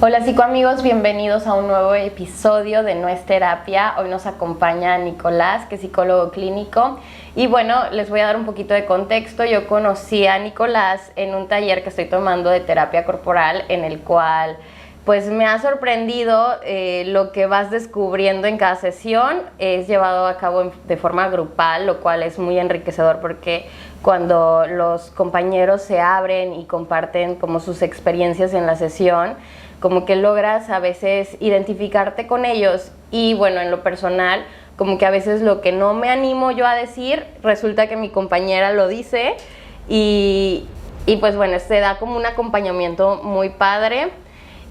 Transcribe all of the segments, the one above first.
Hola psicoamigos, bienvenidos a un nuevo episodio de No es Terapia. Hoy nos acompaña Nicolás, que es psicólogo clínico. Y bueno, les voy a dar un poquito de contexto. Yo conocí a Nicolás en un taller que estoy tomando de terapia corporal, en el cual pues me ha sorprendido lo que vas descubriendo en cada sesión. Es llevado a cabo de forma grupal, lo cual es muy enriquecedor porque cuando los compañeros se abren y comparten como sus experiencias en la sesión, como que logras a veces identificarte con ellos. Y bueno, en lo personal, como que a veces lo que no me animo yo a decir, resulta que mi compañera lo dice y pues bueno, se da como un acompañamiento muy padre.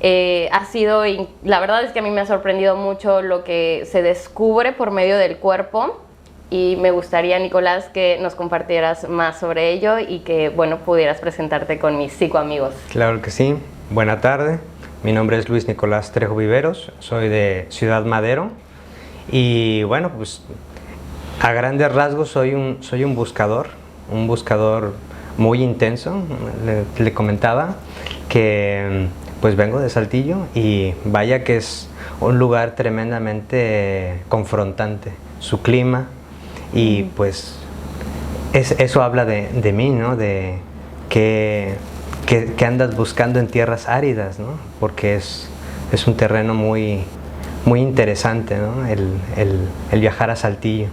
La verdad es que a mí me ha sorprendido mucho lo que se descubre por medio del cuerpo y me gustaría, Nicolás, que nos compartieras más sobre ello y que, bueno, pudieras presentarte con mis psicoamigos. Claro que sí. Buena tarde. Mi nombre es Luis Nicolás Trejo Viveros, soy de Ciudad Madero y bueno, pues a grandes rasgos soy un buscador muy intenso. Le comentaba que pues vengo de Saltillo y vaya que es un lugar tremendamente confrontante, su clima y pues eso habla de mí, ¿no? De que andas buscando en tierras áridas, ¿no? Porque es un terreno muy interesante, ¿no? El viajar a Saltillo,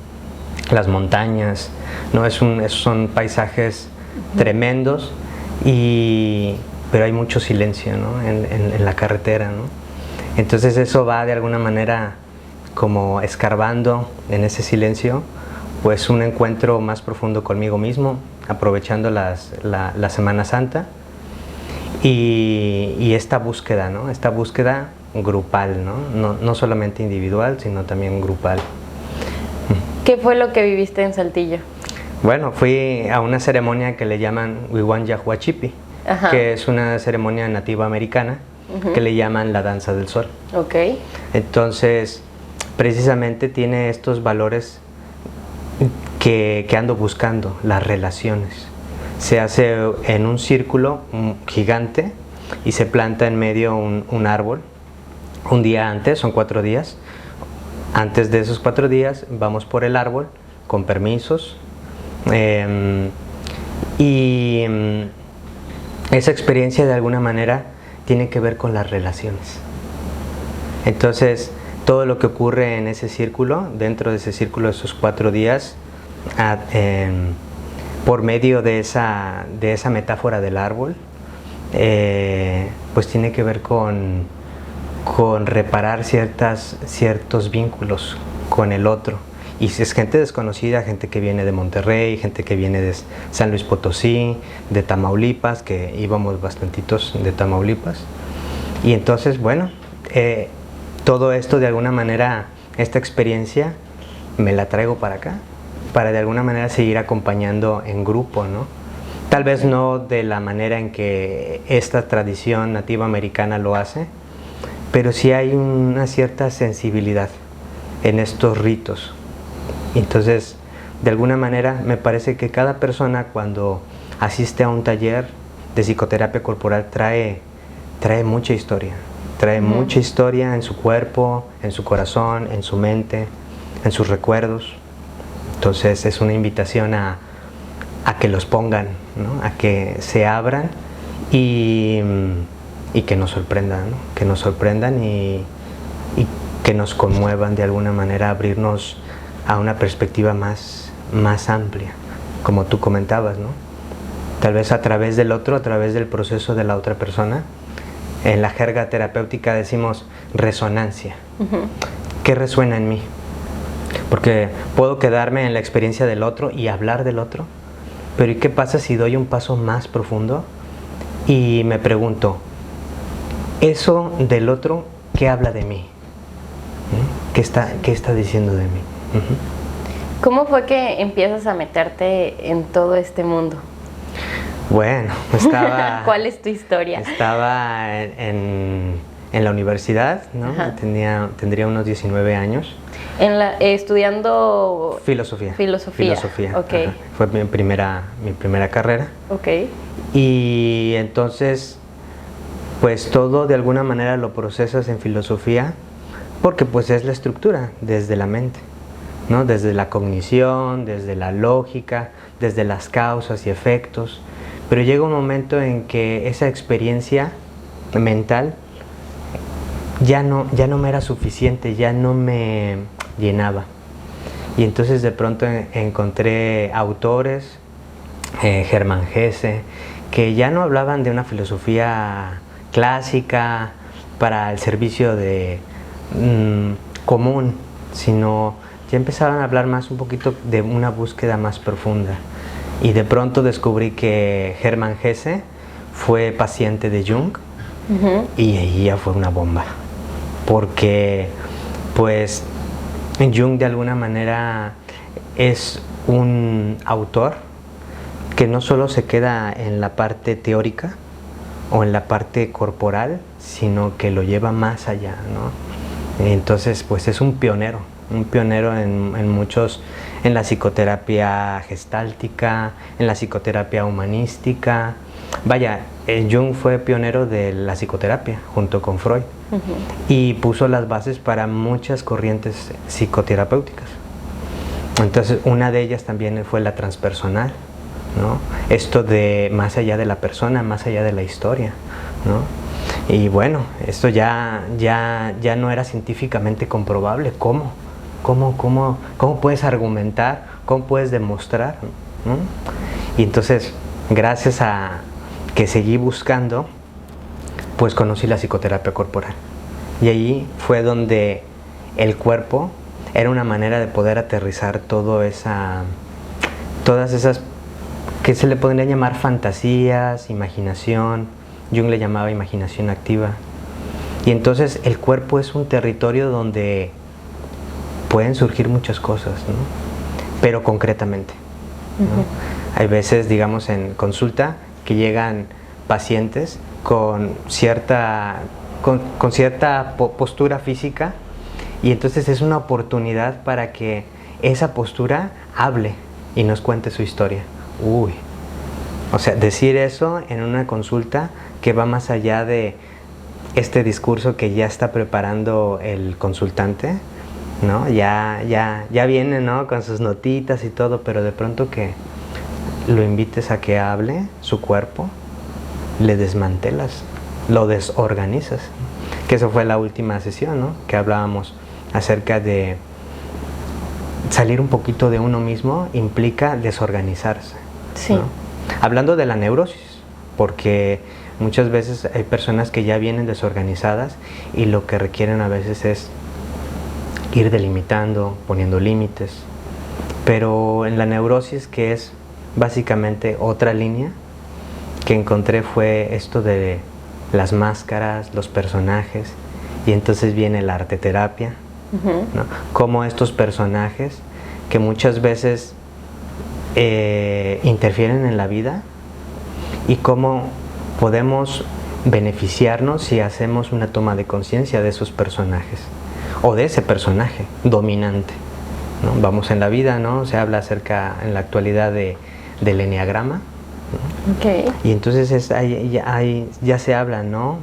las montañas, ¿no? Son paisajes tremendos, pero hay mucho silencio, ¿no? en la carretera, ¿no? Entonces eso va de alguna manera como escarbando en ese silencio, pues un encuentro más profundo conmigo mismo, aprovechando la Semana Santa. Y esta búsqueda, ¿no? Esta búsqueda grupal, ¿no? No solamente individual, sino también grupal. ¿Qué fue lo que viviste en Saltillo? Bueno, fui a una ceremonia que le llaman Wiwan-Yahuachipi, que es una ceremonia nativa americana, que le llaman la danza del sol. Okay. Entonces, precisamente tiene estos valores que ando buscando, las relaciones. Se hace en un círculo gigante y se planta en medio un árbol. Un día antes, son 4 días. Antes de esos 4 días vamos por el árbol con permisos. Esa experiencia de alguna manera tiene que ver con las relaciones. Entonces, todo lo que ocurre en ese círculo, dentro de ese círculo de esos 4 días, por medio de esa metáfora del árbol, pues tiene que ver con reparar ciertos vínculos con el otro. Y si es gente desconocida, gente que viene de Monterrey, gente que viene de San Luis Potosí, de Tamaulipas, que íbamos bastantitos de Tamaulipas. Y entonces, bueno, todo esto de alguna manera, esta experiencia, me la traigo para acá, para de alguna manera seguir acompañando en grupo, ¿no? Tal vez no de la manera en que esta tradición nativa americana lo hace, pero sí hay una cierta sensibilidad en estos ritos. Entonces, de alguna manera, me parece que cada persona cuando asiste a un taller de psicoterapia corporal trae mucha historia. Trae mucha historia en su cuerpo, en su corazón, en su mente, en sus recuerdos. Entonces es una invitación a que los pongan, ¿no? A que se abran y que nos sorprendan, ¿no? Que nos sorprendan y que nos conmuevan de alguna manera, abrirnos a una perspectiva más amplia, como tú comentabas, ¿no? Tal vez a través del otro, a través del proceso de la otra persona. En la jerga terapéutica decimos resonancia. ¿Qué resuena en mí? Porque puedo quedarme en la experiencia del otro y hablar del otro, pero ¿y qué pasa si doy un paso más profundo y me pregunto, eso del otro, ¿qué habla de mí? ¿Qué está diciendo de mí? ¿Cómo fue que empiezas a meterte en todo este mundo? Bueno, estaba... ¿Cuál es tu historia? Estaba en la universidad, ¿no? Tendría unos 19 años. Estudiando... Filosofía. Okay. Fue mi primera carrera. Okay. Y entonces pues todo de alguna manera lo procesas en filosofía porque pues es la estructura desde la mente, ¿no? Desde la cognición, desde la lógica, desde las causas y efectos, pero llega un momento en que esa experiencia mental ya no me era suficiente, ya no me llenaba. Y entonces de pronto encontré autores, Hermann Hesse, que ya no hablaban de una filosofía clásica para el servicio de común, sino ya empezaban a hablar más un poquito de una búsqueda más profunda. Y de pronto descubrí que Hermann Hesse fue paciente de Jung, y ahí ya fue una bomba, porque pues Jung de alguna manera es un autor que no solo se queda en la parte teórica o en la parte corporal, sino que lo lleva más allá, ¿no? Entonces pues es un pionero en muchos, en la psicoterapia gestáltica, en la psicoterapia humanística. Vaya, Jung fue pionero de la psicoterapia junto con Freud, y puso las bases para muchas corrientes psicoterapéuticas. Entonces una de ellas también fue la transpersonal, ¿no? Esto de más allá de la persona, más allá de la historia, ¿no? Y bueno, esto ya no era científicamente comprobable. ¿Cómo puedes argumentar? ¿Cómo puedes demostrar? ¿No? Y entonces, gracias a que seguí buscando, pues conocí la psicoterapia corporal. Y ahí fue donde el cuerpo era una manera de poder aterrizar todas esas que se le podría llamar fantasías, imaginación. Jung le llamaba imaginación activa. Y entonces el cuerpo es un territorio donde pueden surgir muchas cosas, ¿no? Pero concretamente, ¿no? Hay veces, digamos, en consulta que llegan pacientes con cierta postura física, y entonces es una oportunidad para que esa postura hable y nos cuente su historia. Uy, o sea, decir eso en una consulta que va más allá de este discurso que ya está preparando el consultante, ¿no? Ya viene, ¿no? Con sus notitas y todo, pero de pronto que lo invites a que hable su cuerpo, le desmantelas, lo desorganizas. Que eso fue la última sesión, ¿no? Que hablábamos acerca de salir un poquito de uno mismo implica desorganizarse. Sí. ¿No? Hablando de la neurosis, porque muchas veces hay personas que ya vienen desorganizadas y lo que requieren a veces es ir delimitando, poniendo límites. Pero en la neurosis, que es básicamente otra línea que encontré, fue esto de las máscaras, los personajes, y entonces viene la arteterapia, ¿no? Como estos personajes que muchas veces interfieren en la vida, y cómo podemos beneficiarnos si hacemos una toma de conciencia de esos personajes o de ese personaje dominante, ¿no? Vamos en la vida, ¿no? Se habla acerca en la actualidad del eneagrama, ¿no? Okay. Y entonces ya se habla, ¿no?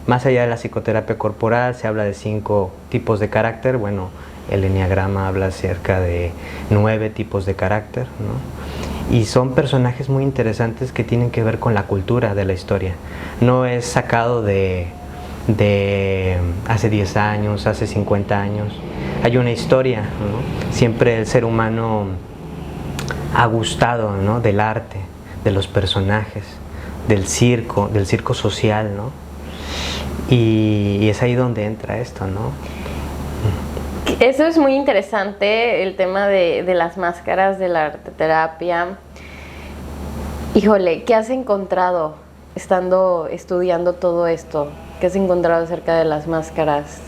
Más allá de la psicoterapia corporal, se habla de 5 tipos de carácter. Bueno, el eneagrama habla acerca de 9 tipos de carácter, ¿no? Y son personajes muy interesantes que tienen que ver con la cultura de la historia. No es sacado de hace 10 años, hace 50 años. Hay una historia, ¿no? Siempre el ser humano ha gustado, ¿no? Del arte, de los personajes, del circo social, ¿no? Y es ahí donde entra esto, ¿no? Eso es muy interesante, el tema de las máscaras, de la arteterapia. Híjole, ¿qué has encontrado estudiando todo esto? ¿Qué has encontrado acerca de las máscaras?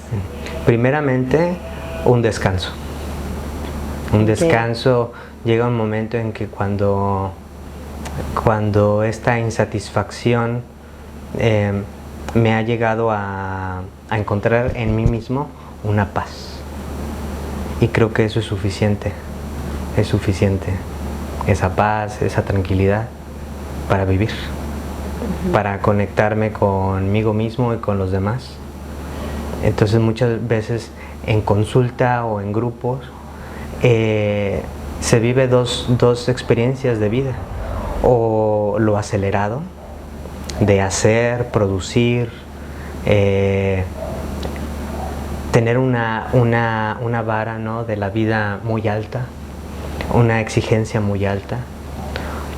Primeramente, un descanso. Un descanso. Llega un momento en que cuando esta insatisfacción me ha llegado a encontrar en mí mismo una paz. Y creo que eso es suficiente. Esa paz, esa tranquilidad para vivir. para conectarme conmigo mismo y con los demás. Entonces muchas veces en consulta o en grupos se vive dos experiencias de vida, o lo acelerado de hacer, producir, tener una vara, ¿no?, de la vida muy alta, una exigencia muy alta,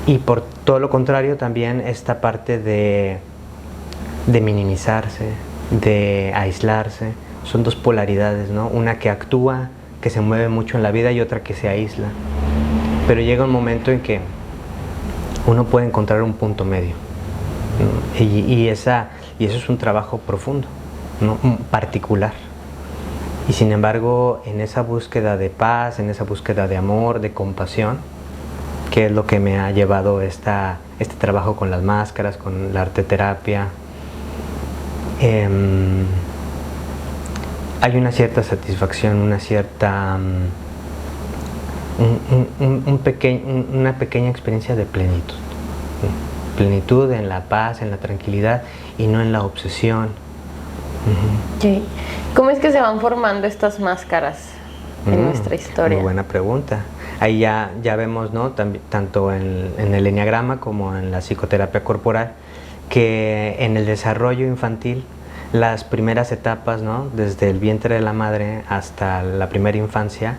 y por todo lo contrario también esta parte de minimizarse, de aislarse. Son dos polaridades, ¿no? Una que actúa, que se mueve mucho en la vida, y otra que se aísla. Pero llega un momento en que uno puede encontrar un punto medio, ¿no? Y eso es un trabajo profundo, ¿no?, particular. Y sin embargo, en esa búsqueda de paz, en esa búsqueda de amor, de compasión, que es lo que me ha llevado este trabajo con las máscaras, con la arteterapia, hay una cierta satisfacción, una cierta una pequeña experiencia de plenitud. Plenitud en la paz, en la tranquilidad, y no en la obsesión. Okay. ¿Cómo es que se van formando estas máscaras en nuestra historia? Muy buena pregunta. Ahí ya vemos, ¿no?, tanto en el eneagrama como en la psicoterapia corporal, que en el desarrollo infantil, las primeras etapas, ¿no?, desde el vientre de la madre hasta la primera infancia,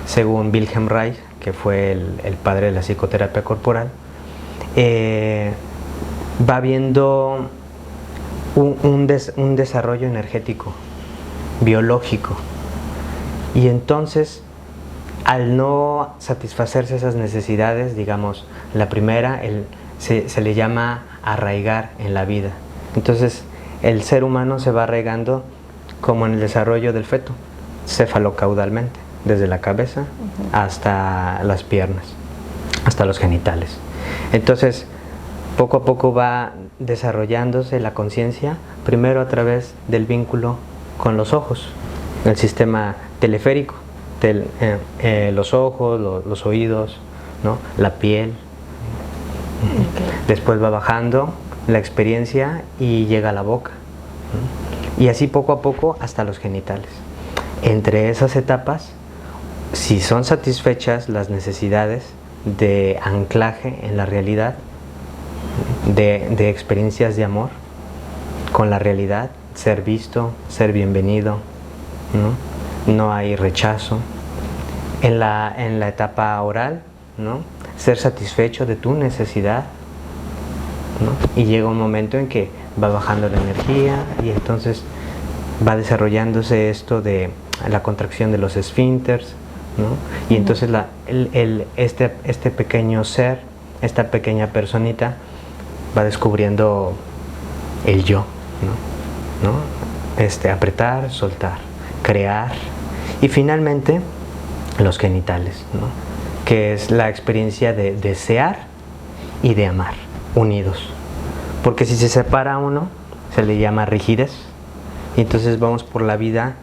según Wilhelm Reich, que fue el padre de la psicoterapia corporal, va viendo un desarrollo energético, biológico, y entonces, al no satisfacerse esas necesidades, digamos, la primera se le llama arraigar en la vida. Entonces el ser humano se va arraigando como en el desarrollo del feto, cefalocaudalmente, desde la cabeza hasta las piernas, hasta los genitales. Entonces poco a poco va desarrollándose la conciencia, primero a través del vínculo con los ojos, el sistema teleférico, los ojos, los oídos, ¿no?, la piel. Después va bajando la experiencia y llega a la boca, y así poco a poco hasta los genitales. Entre esas etapas, si son satisfechas las necesidades de anclaje en la realidad, de experiencias de amor con la realidad, ser visto, ser bienvenido, no hay rechazo. En la etapa oral, ¿no?, ser satisfecho de tu necesidad, ¿no?, y llega un momento en que va bajando la energía, y entonces va desarrollándose esto de la contracción de los esfínteres, ¿no?, y entonces este pequeño ser, esta pequeña personita, va descubriendo el yo, ¿no? Apretar, soltar, crear, y finalmente los genitales, ¿no?, que es la experiencia de desear y de amar, unidos. Porque si se separa uno, se le llama rigidez, y entonces vamos por la vida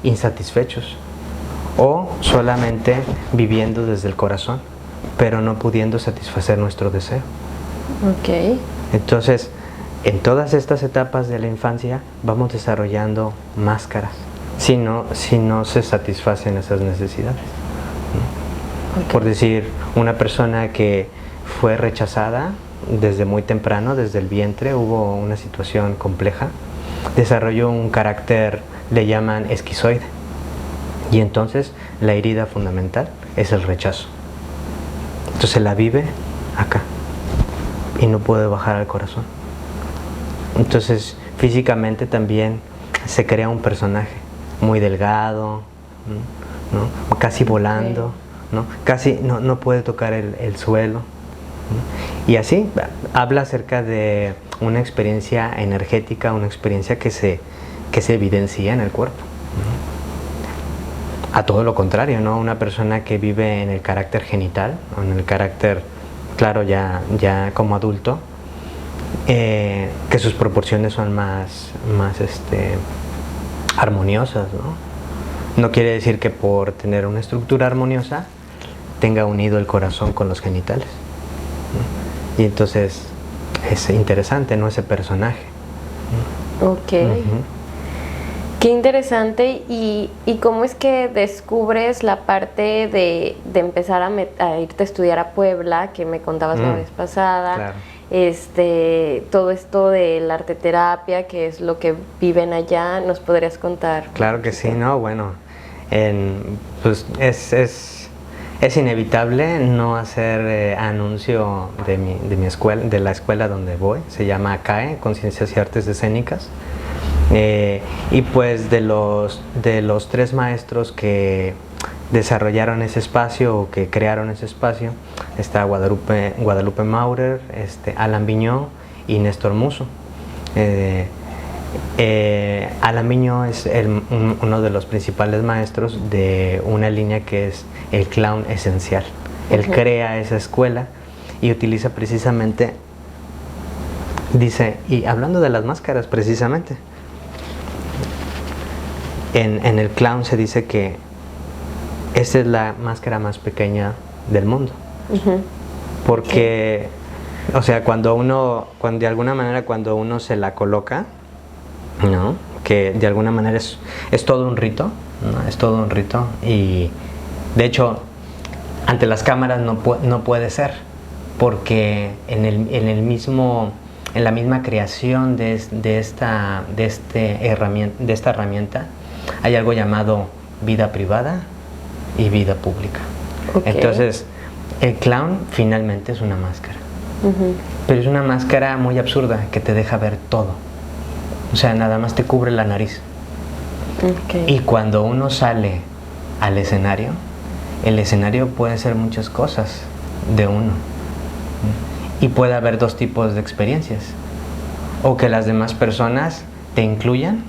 insatisfechos, o solamente viviendo desde el corazón, pero no pudiendo satisfacer nuestro deseo. Okay. Entonces, en todas estas etapas de la infancia vamos desarrollando máscaras, si no se satisfacen esas necesidades. Okay. Por decir, una persona que fue rechazada desde muy temprano, desde el vientre, hubo una situación compleja, desarrolló un carácter, le llaman esquizoide, y entonces la herida fundamental es el rechazo. Entonces la vive acá y no puede bajar al corazón. Entonces físicamente también se crea un personaje muy delgado, ¿no?, casi volando, ¿no?, casi no puede tocar el suelo, ¿no? Y así habla acerca de una experiencia energética, una experiencia que se evidencia en el cuerpo. A todo lo contrario, ¿no?, una persona que vive en el carácter genital, o en el carácter, claro, ya como adulto, que sus proporciones son más armoniosas, ¿no? No quiere decir que por tener una estructura armoniosa tenga unido el corazón con los genitales, ¿no? Y entonces es interesante, ¿no? Ese personaje. Ok. Qué interesante. ¿Y cómo es que descubres la parte de empezar a irte a estudiar a Puebla, que me contabas la vez pasada? Claro. Todo esto de la arteterapia, que es lo que viven allá, ¿nos podrías contar? Claro que sí, ¿no? Bueno, pues es inevitable no hacer anuncio de mi escuela, de la escuela donde voy. Se llama CAE, Conciencias y Artes Escénicas. Y pues de los 3 maestros que desarrollaron ese espacio o que crearon ese espacio, está Guadalupe Maurer, Alan Vigneault y Néstor Musso. Alan Vigneault es uno de los principales maestros de una línea que es el clown esencial. Él crea esa escuela y utiliza precisamente, dice, y hablando de las máscaras precisamente, en el clown se dice que esa es la máscara más pequeña del mundo. Porque, o sea, cuando de alguna manera cuando uno se la coloca, ¿no? Que de alguna manera es todo un rito, ¿no? Es todo un rito, y de hecho ante las cámaras no puede ser, porque en la misma creación de esta herramienta hay algo llamado vida privada y vida pública. Entonces el clown finalmente es una máscara, pero es una máscara muy absurda que te deja ver todo. O sea, nada más te cubre la nariz. Y cuando uno sale al escenario, el escenario puede ser muchas cosas de uno. Y puede haber 2 tipos de experiencias. O que las demás personas te incluyan,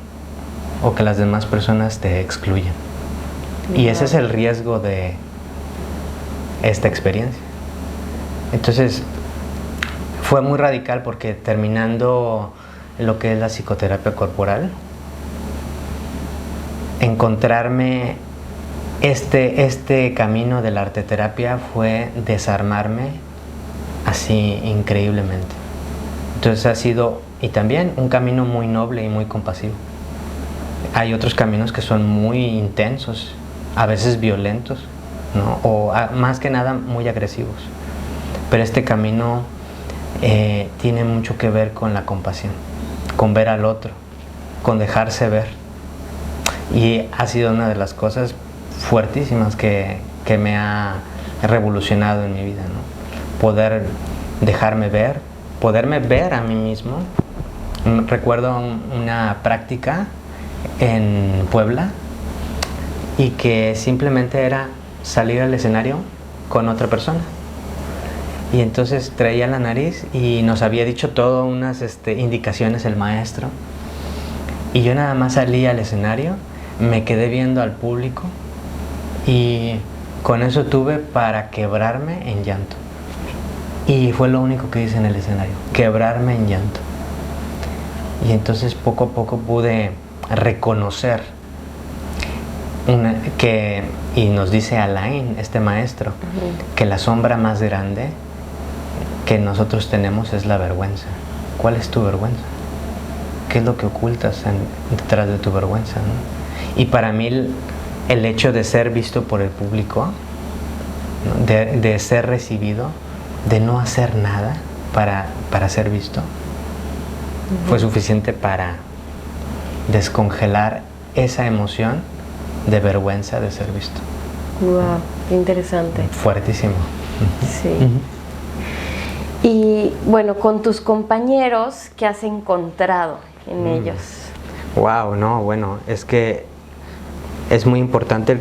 o que las demás personas te excluyan. Y ese es el riesgo de esta experiencia. Entonces, fue muy radical porque terminando lo que es la psicoterapia corporal, encontrarme este camino de la arteterapia fue desarmarme así increíblemente. Entonces ha sido, y también un camino muy noble y muy compasivo. Hay otros caminos que son muy intensos, a veces violentos, ¿no? O más que nada muy agresivos. Pero este camino tiene mucho que ver con la compasión, con ver al otro, con dejarse ver. Y ha sido una de las cosas fuertísimas que me ha revolucionado en mi vida, ¿no? Poder dejarme ver, poderme ver a mí mismo. Recuerdo una práctica en Puebla y que simplemente era salir al escenario con otra persona. Y entonces traía la nariz y nos había dicho todas unas indicaciones el maestro. Y yo nada más salí al escenario, me quedé viendo al público y con eso tuve para quebrarme en llanto. Y fue lo único que hice en el escenario, quebrarme en llanto. Y entonces poco a poco pude reconocer y nos dice Alain, este maestro, que la sombra más grande que nosotros tenemos es la vergüenza. ¿Cuál es tu vergüenza? ¿Qué es lo que ocultas detrás de tu vergüenza, ¿no? Y para mí el hecho de ser visto por el público, ¿no? de ser recibido, de no hacer nada para ser visto, fue suficiente para descongelar esa emoción de vergüenza de ser visto. Wow, qué interesante. Fuertísimo. Sí. Y bueno, con tus compañeros, ¿qué has encontrado en ellos? Wow, no, bueno, es que es muy importante en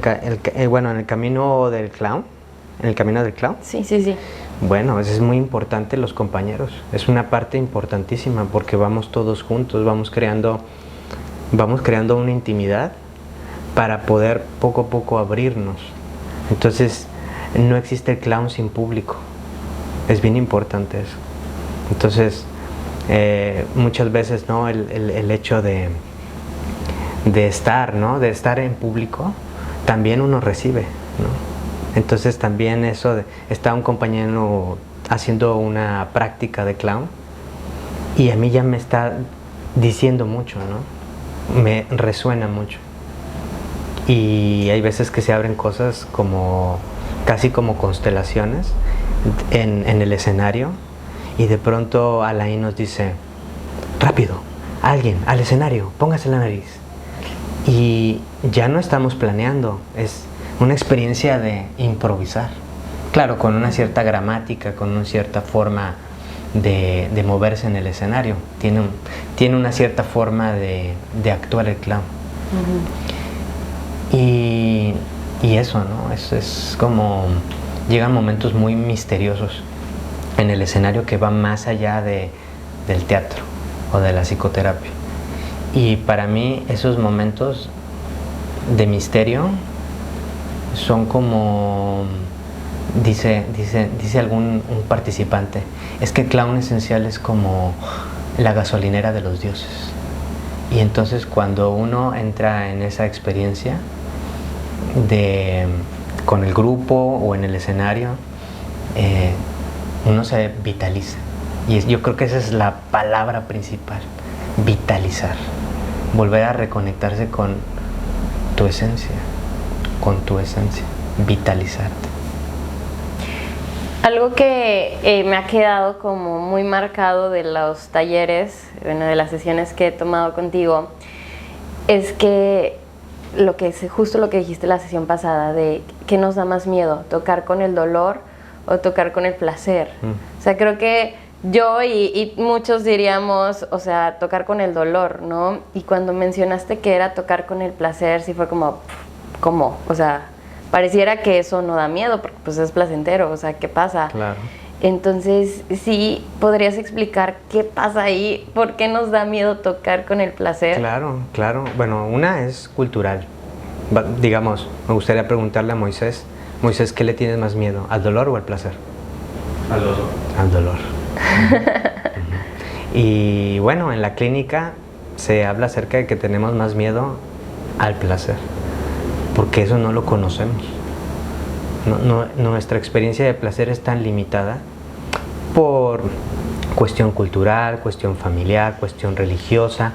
el camino del clown, Sí. Bueno, es muy importante los compañeros, es una parte importantísima porque vamos todos juntos, vamos creando una intimidad para poder poco a poco abrirnos. Entonces, no existe el clown sin público, es bien importante eso. Entonces, muchas veces, ¿no? el hecho de estar, ¿no? De estar en público, también uno recibe, ¿no? Entonces también eso está un compañero haciendo una práctica de clown y a mí ya me está diciendo mucho, ¿no? Me resuena mucho. Y hay veces que se abren cosas como casi como constelaciones en el escenario, y de pronto Alain nos dice: rápido, alguien al escenario, póngase la nariz. Y ya no estamos planeando, es una experiencia de improvisar. Claro, con una cierta gramática, con una cierta forma de moverse en el escenario. Tiene una cierta forma de actuar el clown. Y eso, ¿no? Es como... Llegan momentos muy misteriosos en el escenario que van más allá del teatro o de la psicoterapia. Y para mí esos momentos de misterio son como... Dice un participante, es que Clown Esencial es como la gasolinera de los dioses. Y entonces cuando uno entra en esa experiencia con el grupo o en el escenario, uno se vitaliza. Y yo creo que esa es la palabra principal, vitalizar. Volver a reconectarse con tu esencia, vitalizarte. Algo que me ha quedado como muy marcado de los talleres, bueno, de las sesiones que he tomado contigo, es que justo lo que dijiste la sesión pasada, de qué nos da más miedo, tocar con el dolor o tocar con el placer. O sea, creo que yo y muchos diríamos, o sea, tocar con el dolor, ¿no? Y cuando mencionaste que era tocar con el placer, sí fue como, ¿cómo? O sea, pareciera que eso no da miedo, porque pues es placentero, o sea, ¿qué pasa? Claro. Entonces, sí, ¿podrías explicar qué pasa ahí? ¿Por qué nos da miedo tocar con el placer? Claro. Bueno, una es cultural. Digamos, me gustaría preguntarle a Moisés, ¿qué le tienes más miedo? ¿Al dolor o al placer? Al dolor. Al dolor. Y bueno, en la clínica se habla acerca de que tenemos más miedo al placer, porque eso no lo conocemos. Nuestra experiencia de placer es tan limitada por cuestión cultural, cuestión familiar, cuestión religiosa.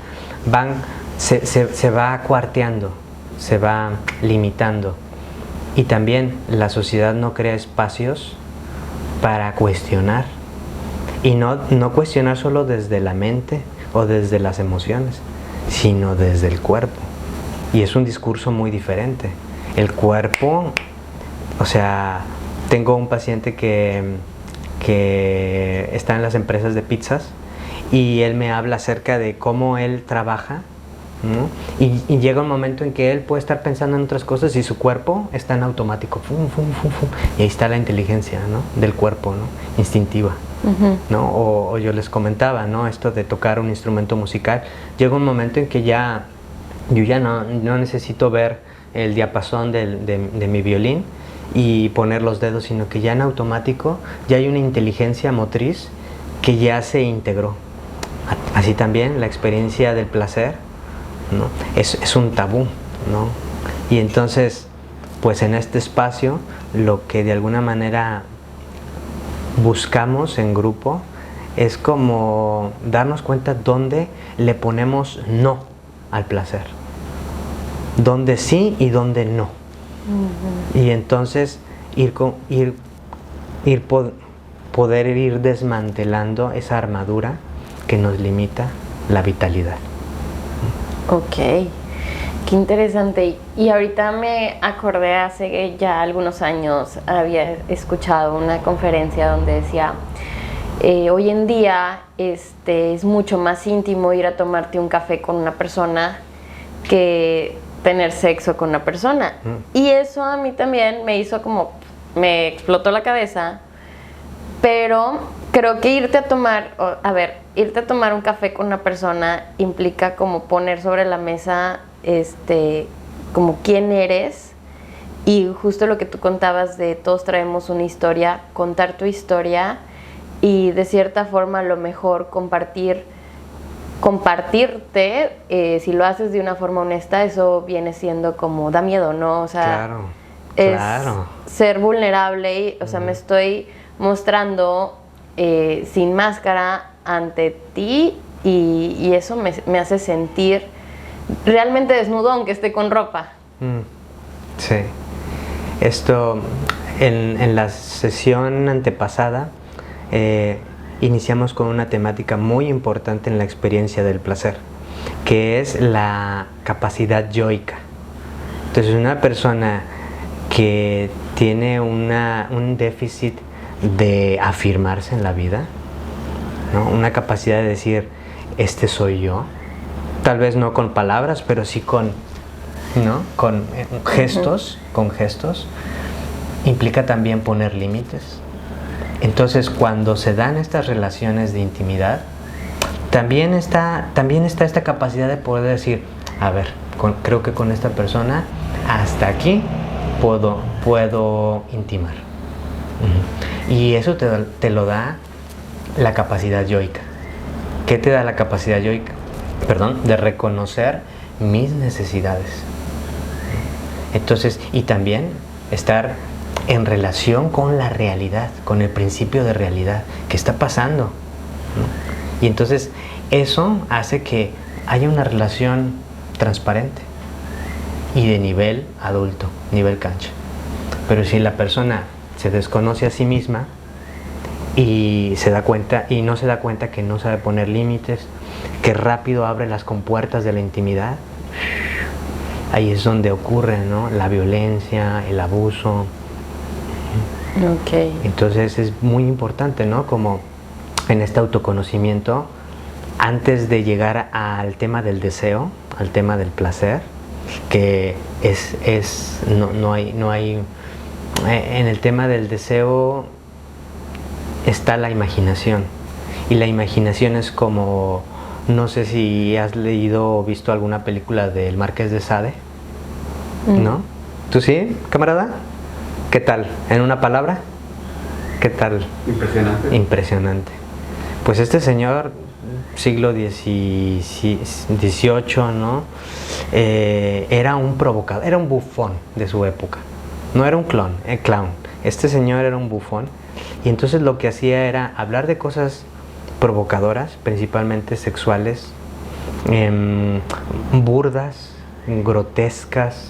Se va cuarteando, se va limitando. Y también la sociedad no crea espacios para cuestionar. Y no cuestionar solo desde la mente o desde las emociones, sino desde el cuerpo. Y es un discurso muy diferente. El cuerpo, o sea, tengo un paciente que está en las empresas de pizzas y él me habla acerca de cómo él trabaja, ¿no? Y llega un momento en que él puede estar pensando en otras cosas y su cuerpo está en automático. Fum, fum, fum, fum. Y ahí está la inteligencia, ¿no? Del cuerpo, ¿no? Instintiva. ¿No? O yo les comentaba, ¿no? Esto de tocar un instrumento musical. Llega un momento en que yo ya no necesito ver el diapasón de mi violín y poner los dedos, sino que ya en automático ya hay una inteligencia motriz que ya se integró. Así también la experiencia del placer, ¿no? Es un tabú, ¿no? Y entonces, pues en este espacio, lo que de alguna manera buscamos en grupo es como darnos cuenta dónde le ponemos no al placer, dónde sí y dónde no. Y entonces poder ir desmantelando esa armadura que nos limita la vitalidad. Ok, qué interesante. Y ahorita me acordé, hace ya algunos años había escuchado una conferencia donde decía, hoy en día es mucho más íntimo ir a tomarte un café con una persona que tener sexo con una persona. Y eso a mí también me hizo como, me explotó la cabeza, pero creo que irte a tomar un café con una persona implica como poner sobre la mesa como quién eres, y justo lo que tú contabas de todos traemos una historia, contar tu historia y de cierta forma a lo mejor compartirte, si lo haces de una forma honesta, eso viene siendo como, da miedo, ¿no? O sea, claro. Ser vulnerable, o sea, me estoy mostrando sin máscara ante ti y eso me hace sentir realmente desnudo aunque esté con ropa. Sí. Esto, en la sesión antepasada, iniciamos con una temática muy importante en la experiencia del placer, que es la capacidad yoica. Entonces, una persona que tiene un déficit de afirmarse en la vida, ¿no? Una capacidad de decir, este soy yo, tal vez no con palabras, pero sí con gestos, implica también poner límites. Entonces, cuando se dan estas relaciones de intimidad, también está esta capacidad de poder decir, a ver, creo que con esta persona hasta aquí puedo intimar. Y eso te lo da la capacidad yoica. ¿Qué te da la capacidad yoica? De reconocer mis necesidades. Entonces, y también estar en relación con la realidad, con el principio de realidad que está pasando, ¿no? Y entonces eso hace que haya una relación transparente y de nivel adulto, nivel cancha. Pero si la persona se desconoce a sí misma y no se da cuenta que no sabe poner límites, que rápido abre las compuertas de la intimidad, ahí es donde ocurre, ¿no? La violencia, el abuso. Okay. Entonces es muy importante, ¿no? Como en este autoconocimiento, antes de llegar al tema del deseo, al tema del placer, que no hay en el tema del deseo está la imaginación, y la imaginación es como, no sé si has leído o visto alguna película del Marqués de Sade, ¿no? ¿Tú sí, camarada? ¿Qué tal? ¿En una palabra? ¿Qué tal? Impresionante. Impresionante. Pues este señor, siglo XVIII, ¿no? Era un provocador, era un bufón de su época. No era un clown. Este señor era un bufón. Y entonces lo que hacía era hablar de cosas provocadoras, principalmente sexuales, burdas, grotescas,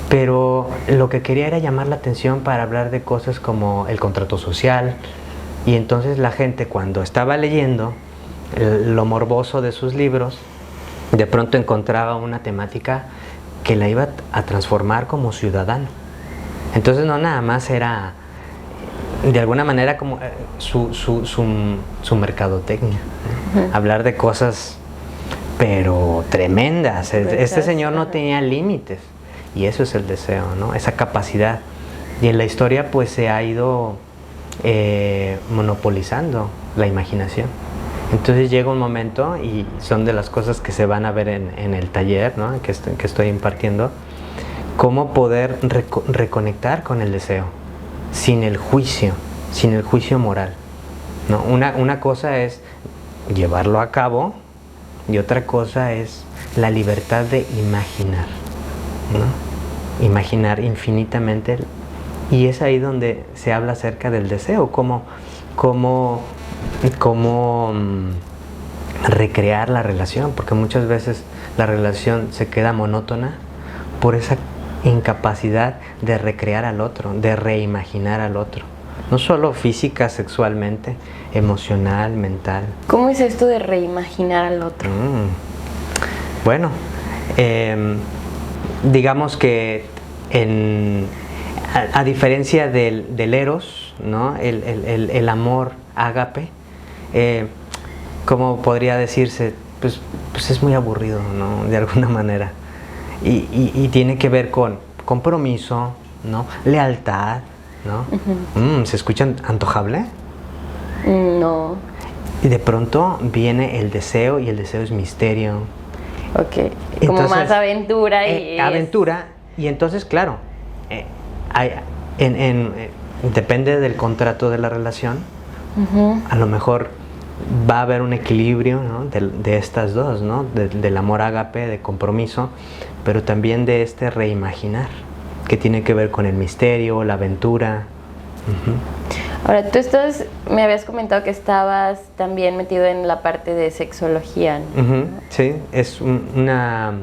pero lo que quería era llamar la atención para hablar de cosas como el contrato social. Y entonces la gente, cuando estaba leyendo lo morboso de sus libros, de pronto encontraba una temática que la iba a transformar como ciudadano. Entonces no nada más era de alguna manera como su mercadotecnia, ¿no? Hablar de cosas pero tremendas. Este señor no tenía límites, y eso es el deseo, ¿no? Esa capacidad. Y en la historia pues se ha ido monopolizando la imaginación. Entonces llega un momento, y son de las cosas que se van a ver en el taller, ¿no? que estoy impartiendo, cómo poder reconectar con el deseo sin el juicio moral, ¿no? Una cosa es llevarlo a cabo, y otra cosa es la libertad de imaginar, ¿no? Imaginar infinitamente. Y es ahí donde se habla acerca del deseo, cómo recrear la relación, porque muchas veces la relación se queda monótona por esa incapacidad de recrear al otro, de reimaginar al otro, no solo física, sexualmente, emocional, mental. ¿Cómo es esto de reimaginar al otro? Bueno, digamos que a diferencia del eros, ¿no? el amor ágape, ¿cómo podría decirse? Pues es muy aburrido, ¿no? De alguna manera. Y tiene que ver con compromiso, ¿no? Lealtad, ¿no? ¿Se escucha antojable? No. Y de pronto viene el deseo, y el deseo es misterio. Ok. Como entonces, más aventura y... aventura, y entonces, claro, depende del contrato de la relación. A lo mejor va a haber un equilibrio, ¿no? de estas dos, ¿no? Del amor ágape, de compromiso, pero también de este reimaginar, que tiene que ver con el misterio, la aventura. Ahora, me habías comentado que estabas también metido en la parte de sexología, ¿no? Sí, es una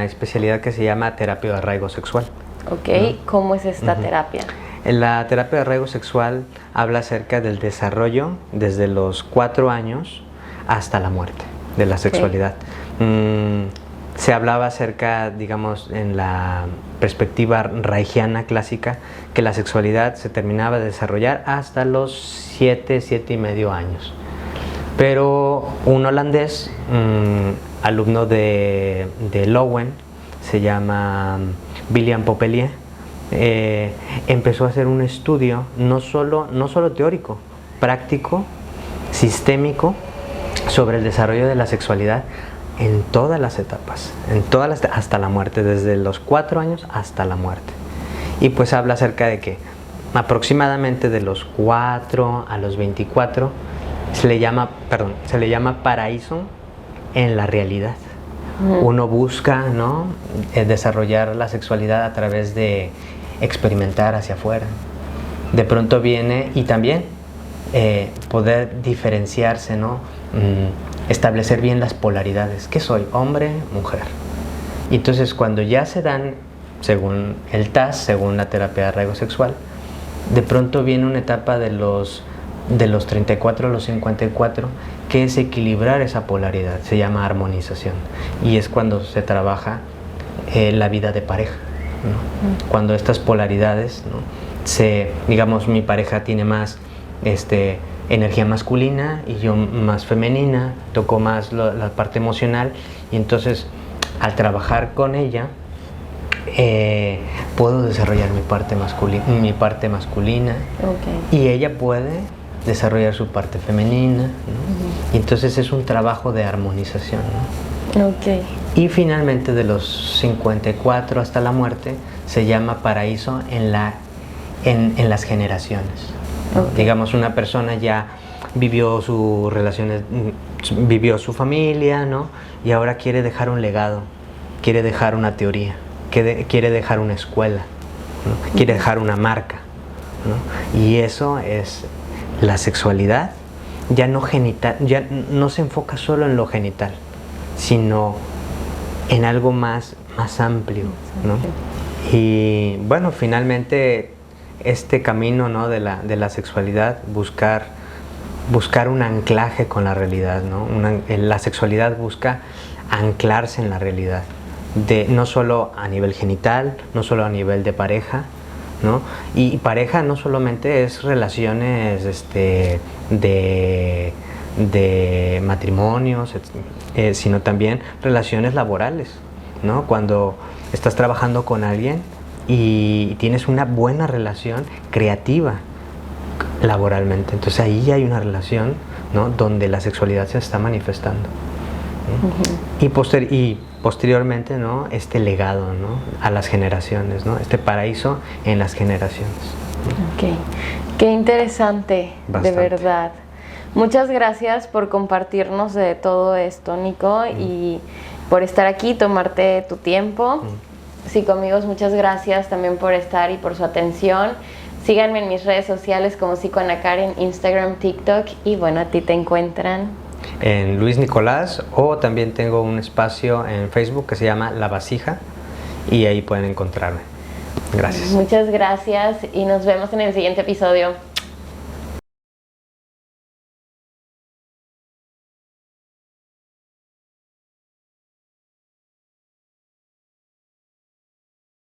especialidad que se llama terapia de arraigo sexual. Ok, ¿no? ¿Cómo es esta terapia? En la terapia de arraigo sexual habla acerca del desarrollo desde los 4 años hasta la muerte de la sexualidad. Se hablaba acerca, digamos, en la perspectiva reichiana clásica, que la sexualidad se terminaba de desarrollar hasta los 7 y medio años. Pero un holandés, alumno de Lowen, se llama William Popelier, empezó a hacer un estudio no solo teórico, práctico, sistémico, sobre el desarrollo de la sexualidad en todas las etapas, hasta la muerte, desde los 4 años hasta la muerte. Y pues habla acerca de que aproximadamente de los 4 a los 24 se le llama paraíso en la realidad. Uno busca, ¿no?, desarrollar la sexualidad a través de experimentar hacia afuera. De pronto viene y también poder diferenciarse, ¿no? Establecer bien las polaridades. ¿Qué soy? Hombre, mujer. Y entonces cuando ya se dan, según el TAS, según la terapia de arraigo sexual, de pronto viene una etapa de los 34 a los 54, que es equilibrar esa polaridad. Se llama armonización. Y es cuando se trabaja la vida de pareja, ¿no? Cuando estas polaridades, ¿no?, digamos, mi pareja tiene más energía masculina y yo más femenina, toco más la parte emocional, y entonces al trabajar con ella puedo desarrollar mi parte masculina, y ella puede desarrollar su parte femenina, ¿no? Y entonces es un trabajo de armonización, ¿no? Y finalmente de los 54 hasta la muerte se llama paraíso en las generaciones. Digamos, una persona ya vivió sus relaciones, vivió su familia, ¿no?, y ahora quiere dejar un legado, quiere dejar una teoría, quiere dejar una escuela, ¿no?, quiere dejar una marca, ¿no? Y eso es la sexualidad, ya no se enfoca solo en lo genital, sino en algo más amplio, ¿no? Y bueno, finalmente este camino, ¿no?, de la sexualidad, buscar un anclaje con la realidad, ¿no? La sexualidad busca anclarse en la realidad, no solo a nivel genital, no solo a nivel de pareja, ¿no? Y pareja no solamente es relaciones de matrimonios, sino también relaciones laborales, ¿no? Cuando estás trabajando con alguien y tienes una buena relación creativa laboralmente, entonces ahí ya hay una relación, ¿no?, donde la sexualidad se está manifestando, ¿no? Y posteriormente, ¿no?, este legado, ¿no?, a las generaciones, ¿no?, este paraíso en las generaciones. Qué interesante. Bastante. De verdad. Muchas gracias por compartirnos de todo esto, Nico, y por estar aquí, tomarte tu tiempo. Psicoamigos, muchas gracias también por estar y por su atención. Síganme en mis redes sociales como Psicoanacare en Instagram, TikTok, y bueno, a ti te encuentran en Luis Nicolás, o también tengo un espacio en Facebook que se llama La Vasija, y ahí pueden encontrarme. Gracias. Muchas gracias y nos vemos en el siguiente episodio.